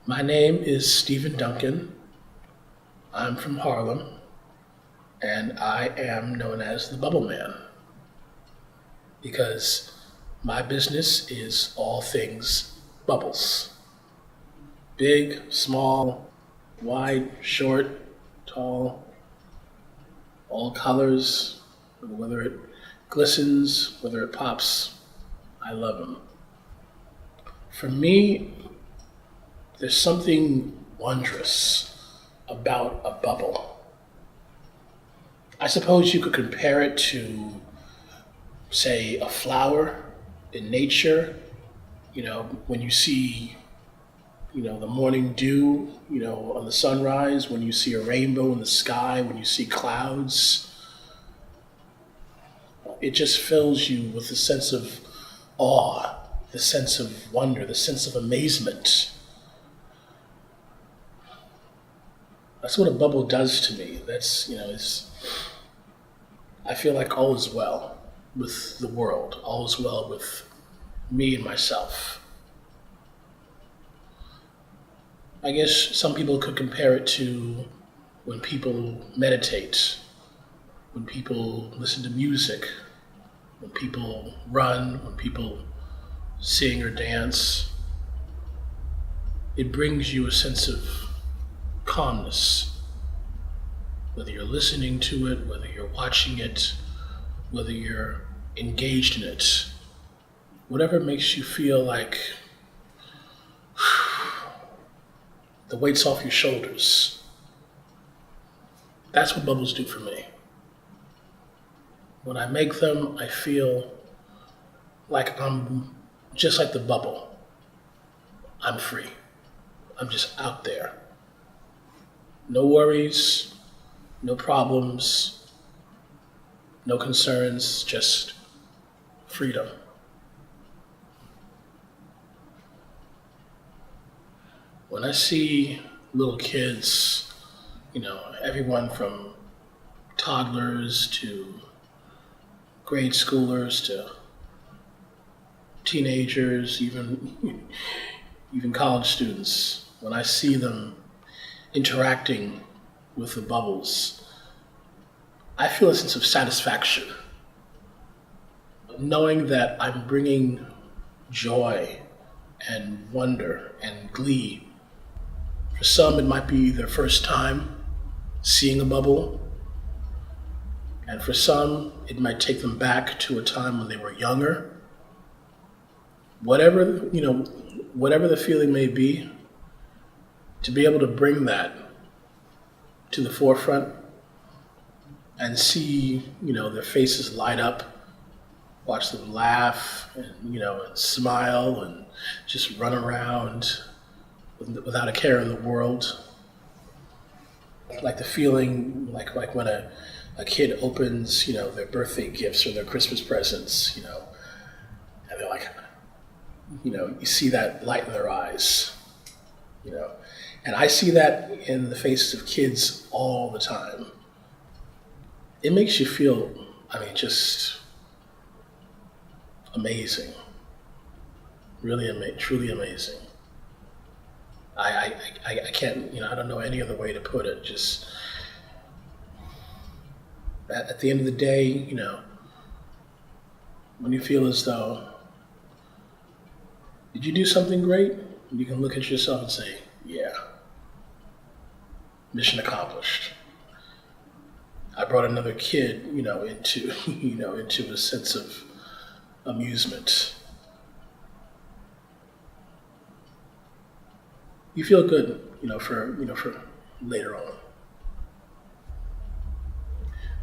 My name is Stephen Duncan. I'm from Harlem, and I am known as the Bubble Man because my business is all things bubbles. Big, small, wide, short, tall, all colors, whether it glistens, whether it pops, I love them. For me, there's something wondrous about a bubble. I suppose you could compare it to, say, a flower in nature. When you see, the morning dew, on the sunrise, when you see a rainbow in the sky, when you see clouds, it just fills you with a sense of awe, the sense of wonder, the sense of amazement. That's what a bubble does to me. I feel like all is well with the world, all is well with me and myself. I guess some people could compare it to when people meditate, when people listen to music, when people run, when people sing or dance. It brings you a sense of calmness, whether you're listening to it, whether you're watching it, whether you're engaged in it, whatever makes you feel like the weight's off your shoulders. That's what bubbles do for me. When I make them, I feel like I'm just like the bubble. I'm free. I'm just out there. No worries, no problems, no concerns, just freedom. When I see little kids, everyone from toddlers to grade schoolers to teenagers, even college students, when I see them interacting with the bubbles, I feel a sense of satisfaction, knowing that I'm bringing joy and wonder and glee. For some, it might be their first time seeing a bubble, and for some, it might take them back to a time when they were younger. Whatever the feeling may be, to be able to bring that to the forefront and see, their faces light up, watch them laugh and smile and just run around without a care in the world. Like the feeling, like when a kid opens, their birthday gifts or their Christmas presents, and they're like, you see that light in their eyes, And I see that in the faces of kids all the time. It makes you feel, just amazing. Really truly amazing. I can't, I don't know any other way to put it. Just at the end of the day, when you feel as though, did you do something great? You can look at yourself and say, yeah, mission accomplished. I brought another kid, into, into a sense of amusement. You feel good, for later on.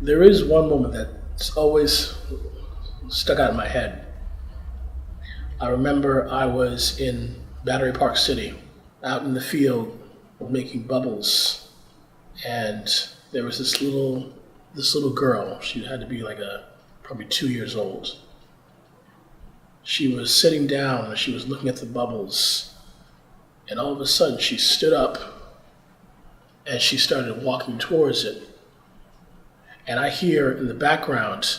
There is one moment that's always stuck out in my head. I remember I was in Battery Park City, out in the field making bubbles, and there was this little girl. She had to be probably 2 years old. She was sitting down and she was looking at the bubbles, and all of a sudden she stood up and she started walking towards it. And I hear in the background,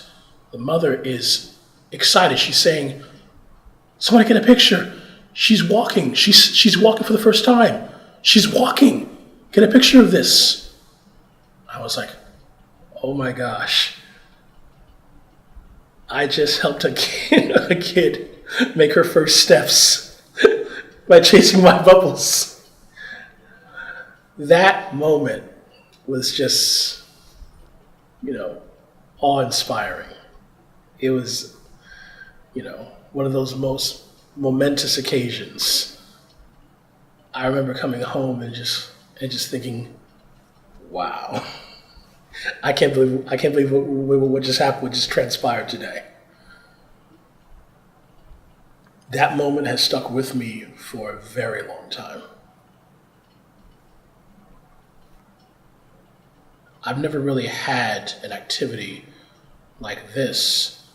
the mother is excited. She's saying, "Somebody get a picture. She's walking. She's walking for the first time. She's walking. Get a picture of this. I was like, oh my gosh. I just helped a kid make her first steps by chasing my bubbles. That moment was just, awe-inspiring. It was, one of those most momentous occasions. I remember coming home and just thinking, wow. I can't believe what just happened, what just transpired today. That moment has stuck with me for a very long time. I've never really had an activity like this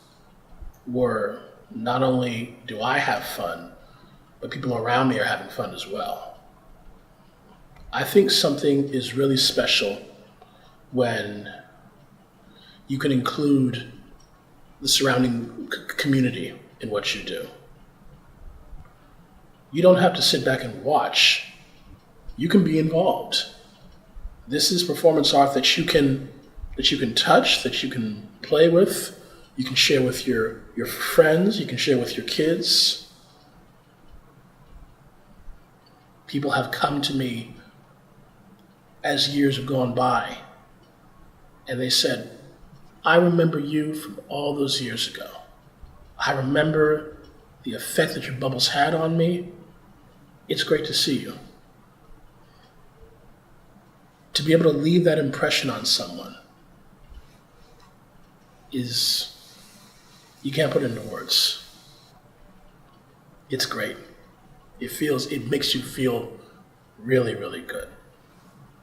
where not only do I have fun, but people around me are having fun as well. I think something is really special when you can include the surrounding community in what you do. You don't have to sit back and watch. You can be involved. This is performance art that you can touch, that you can play with, you can share with your friends, you can share with your kids. People have come to me as years have gone by, and they said, I remember you from all those years ago. I remember the effect that your bubbles had on me. It's great to see you. To be able to leave that impression on someone you can't put it into words. It's great. It makes you feel really, really good.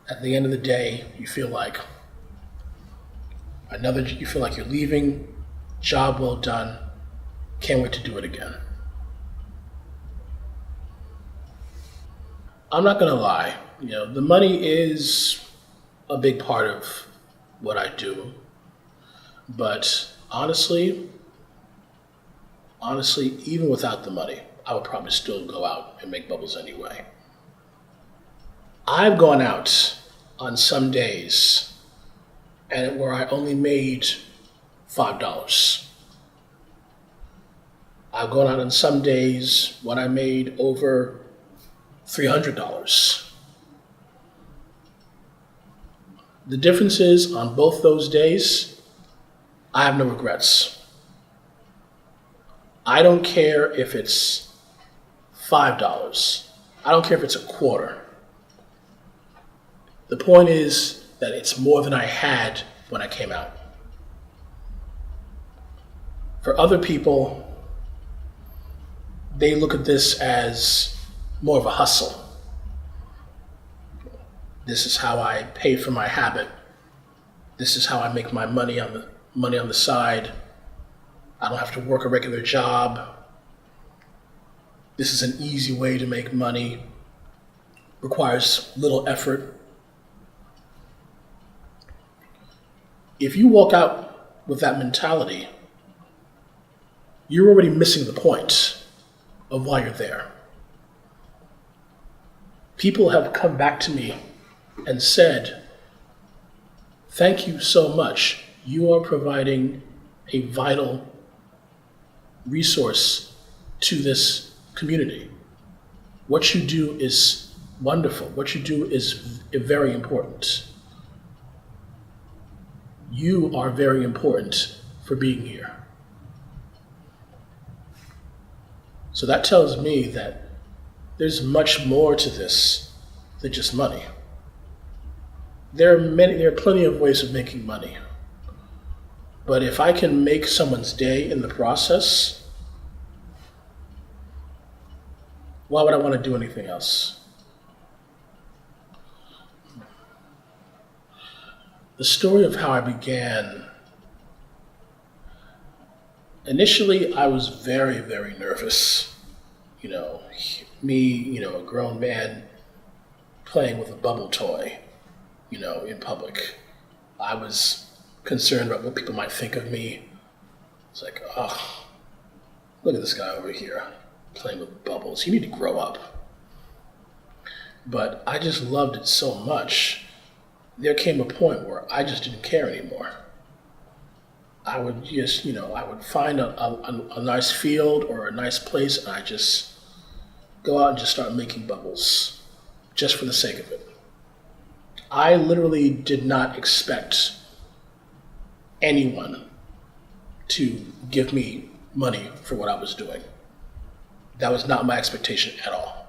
At the end of the day, you feel like you're leaving, job well done, can't wait to do it again. I'm not gonna lie, the money is a big part of what I do, but honestly, even without the money, I would probably still go out and make bubbles anyway. I've gone out on some days and where I only made $5. I've gone out on some days when I made over $300. The difference is on both those days, I have no regrets. I don't care if it's $5. I don't care if it's a quarter. The point is that it's more than I had when I came out. For other people, they look at this as more of a hustle. This is how I pay for my habit. This is how I make my money on the side. I don't have to work a regular job. This is an easy way to make money. Requires little effort. If you walk out with that mentality, you're already missing the point of why you're there. People have come back to me and said, thank you so much. You are providing a vital resource to this community. What you do is wonderful. What you do is very important. You are very important for being here. So that tells me that there's much more to this than just money. There are plenty of ways of making money. But if I can make someone's day in the process, why would I want to do anything else? The story of how I began, initially I was very, very nervous. A grown man playing with a bubble toy, in public. I was concerned about what people might think of me. It's like, oh, look at this guy over here. playing with bubbles. You need to grow up. But I just loved it so much. There came a point where I just didn't care anymore. I would just, I would find a nice field or a nice place, and I just go out and just start making bubbles just for the sake of it. I literally did not expect anyone to give me money for what I was doing. That was not my expectation at all.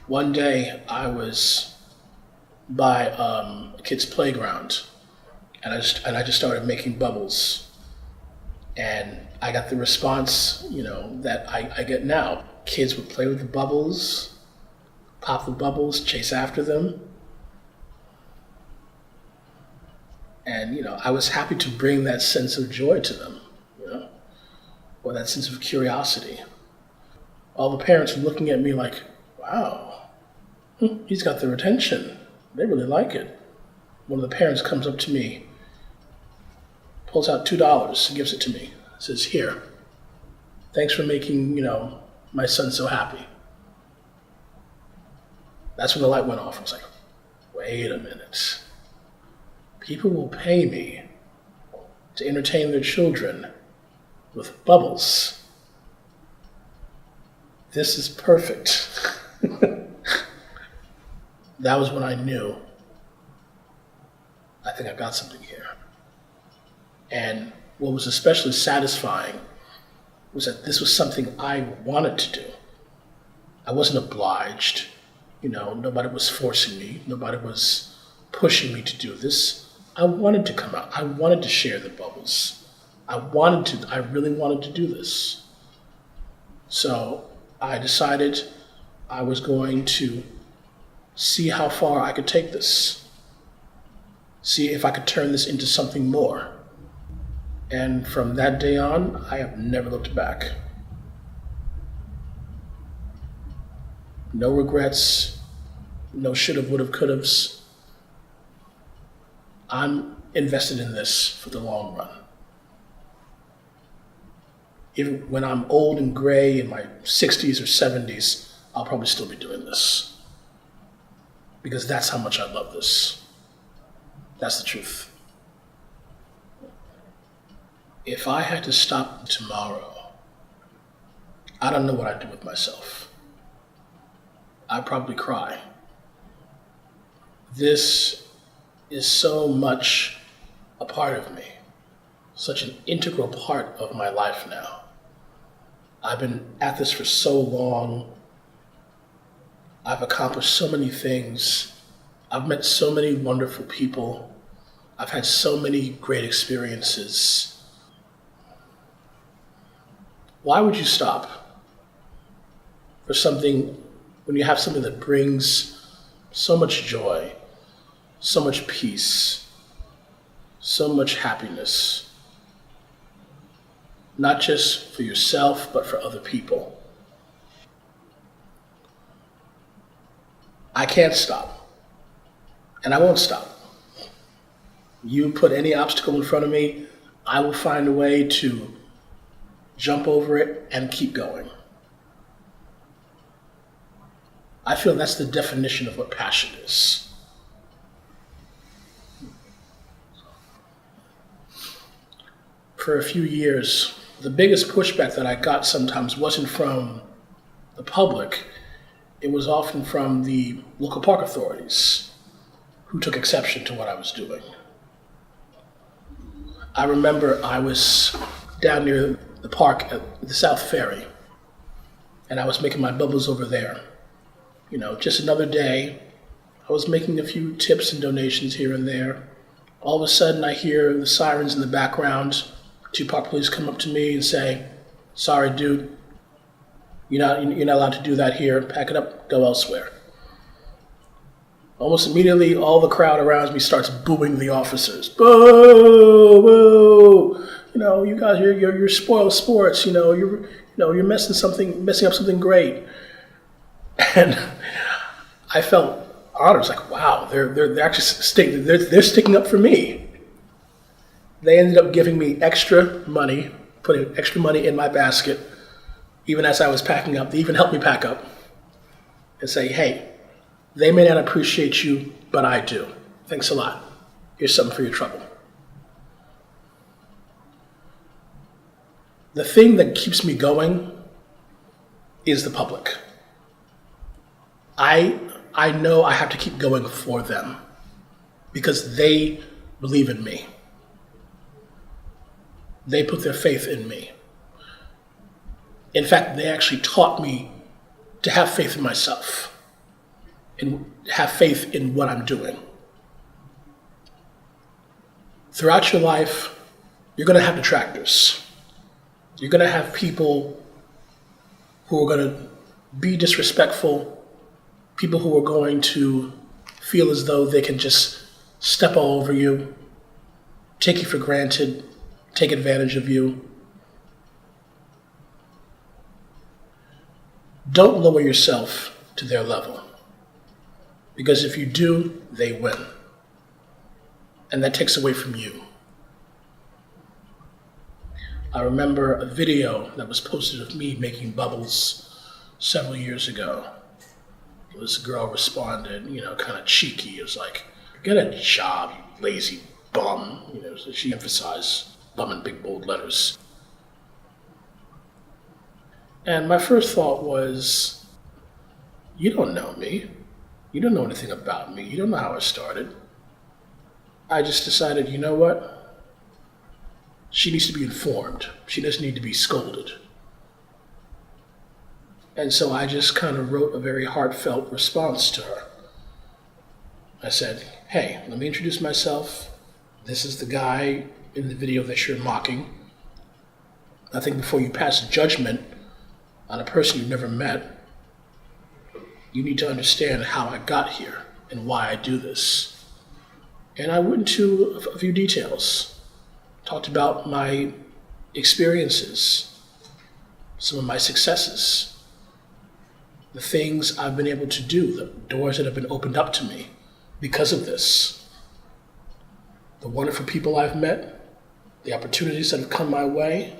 One day I was by a kid's playground, and I just started making bubbles, and I got the response, that I get now. Kids would play with the bubbles, pop the bubbles, chase after them, and I was happy to bring that sense of joy to them, or that sense of curiosity. All the parents were looking at me like, wow, he's got their attention. They really like it. One of the parents comes up to me, pulls out $2 and gives it to me. Says, here, thanks for making, my son so happy. That's when the light went off. I was like, wait a minute. People will pay me to entertain their children with bubbles. This is perfect. That was when I knew, I think I've got something here. And what was especially satisfying was that this was something I wanted to do. I wasn't obliged. Nobody was forcing me. Nobody was pushing me to do this. I wanted to come out. I wanted to share the bubbles. I really wanted to do this. So I decided I was going to see how far I could take this. See if I could turn this into something more. And from that day on, I have never looked back. No regrets, no should've, would've, could've's. I'm invested in this for the long run. Even when I'm old and gray in my 60s or 70s, I'll probably still be doing this. Because that's how much I love this. That's the truth. If I had to stop tomorrow, I don't know what I'd do with myself. I'd probably cry. This is so much a part of me, such an integral part of my life now. I've been at this for so long. I've accomplished so many things. I've met so many wonderful people. I've had so many great experiences. Why would you stop for something when you have something that brings so much joy, so much peace, so much happiness, not just for yourself, but for other people? I can't stop, and I won't stop. You put any obstacle in front of me, I will find a way to jump over it and keep going. I feel that's the definition of what passion is. For a few years, the biggest pushback that I got sometimes wasn't from the public, it was often from the local park authorities who took exception to what I was doing. I remember I was down near the park at the South Ferry, and I was making my bubbles over there. Just another day, I was making a few tips and donations here and there. All of a sudden, I hear the sirens in the background. 2 park police come up to me and say, sorry, dude, you're not allowed to do that here. Pack it up, go elsewhere. Almost immediately, all the crowd around me starts booing the officers. Boo, boo! You guys, you're spoiled sports. You're messing up something great. And I felt honored. It's like, wow, they're actually sticking up for me. They ended up giving me extra money, putting extra money in my basket Even as I was packing up, they even helped me pack up and say, hey, they may not appreciate you, but I do. Thanks a lot. Here's something for your trouble. The thing that keeps me going is the public. I know I have to keep going for them because they believe in me. They put their faith in me. In fact, they actually taught me to have faith in myself and have faith in what I'm doing. Throughout your life, you're going to have detractors. You're going to have people who are going to be disrespectful, people who are going to feel as though they can just step all over you, take you for granted, take advantage of you. Don't lower yourself to their level, because if you do, they win. And that takes away from you. I remember a video that was posted of me making bubbles several years ago. This girl responded, kind of cheeky. It was like, get a job, you lazy bum. So she emphasized bum in big bold letters. And my first thought was, you don't know me. You don't know anything about me. You don't know how I started. I just decided, you know what? She needs to be informed. She doesn't need to be scolded. And so I just kind of wrote a very heartfelt response to her. I said, hey, let me introduce myself. This is the guy in the video that you're mocking. I think before you pass judgment on a person you've never met, you need to understand how I got here and why I do this. And I went into a few details. Talked about my experiences, some of my successes, the things I've been able to do, the doors that have been opened up to me because of this, the wonderful people I've met, the opportunities that have come my way,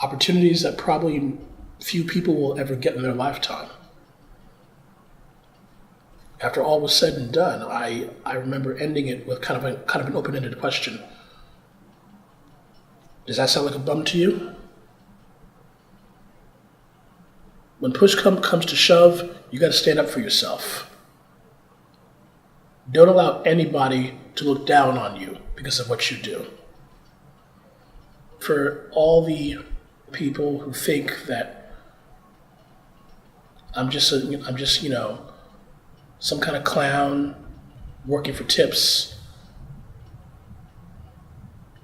opportunities that probably few people will ever get in their lifetime. After all was said and done, I remember ending it with kind of an open-ended question. Does that sound like a bum to you? When push comes to shove, you got to stand up for yourself. Don't allow anybody to look down on you because of what you do. For all the people who think that I'm just some kind of clown working for tips,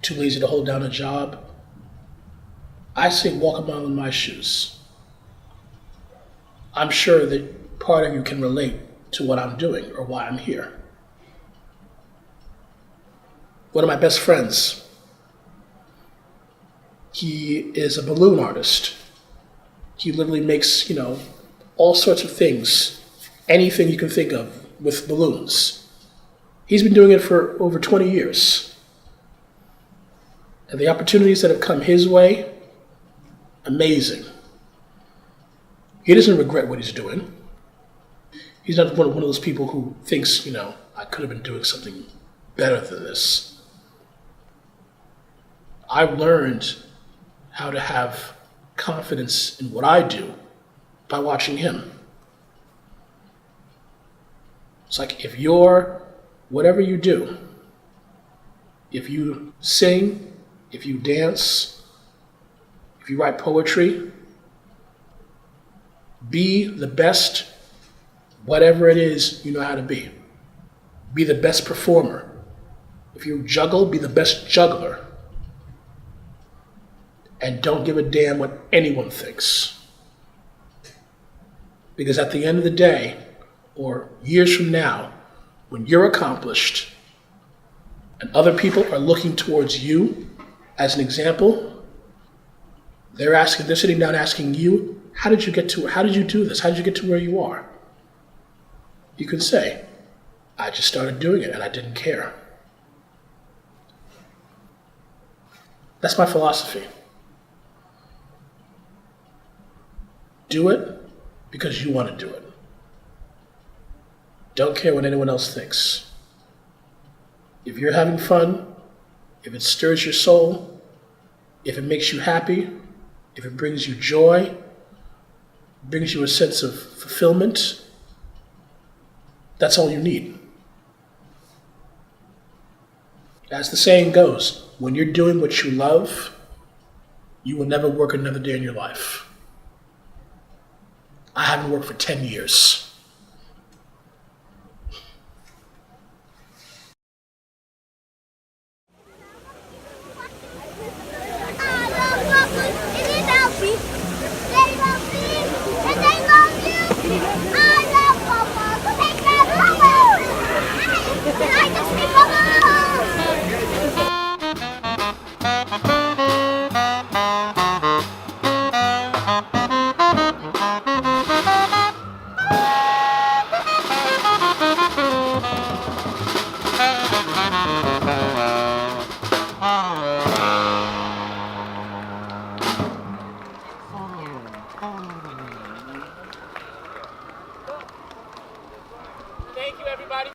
too lazy to hold down a job, I say walk a mile in my shoes. I'm sure that part of you can relate to what I'm doing or why I'm here. One of my best friends, he is a balloon artist. He literally makes, all sorts of things, anything you can think of with balloons. He's been doing it for over 20 years. And the opportunities that have come his way, amazing. He doesn't regret what he's doing. He's not one of those people who thinks, I could have been doing something better than this. I've learned how to have confidence in what I do by watching him. It's like whatever you do, if you sing, if you dance, if you write poetry, be the best, whatever it is you know how to be. Be the best performer. If you juggle, be the best juggler. And don't give a damn what anyone thinks. Because at the end of the day, or years from now, when you're accomplished and other people are looking towards you as an example, they're sitting down asking you, how did you do this? How did you get to where you are? You can say, I just started doing it and I didn't care. That's my philosophy. Do it because you want to do it. Don't care what anyone else thinks. If you're having fun, if it stirs your soul, if it makes you happy, if it brings you joy, brings you a sense of fulfillment, that's all you need. As the saying goes, when you're doing what you love, you will never work another day in your life. I haven't worked for 10 years.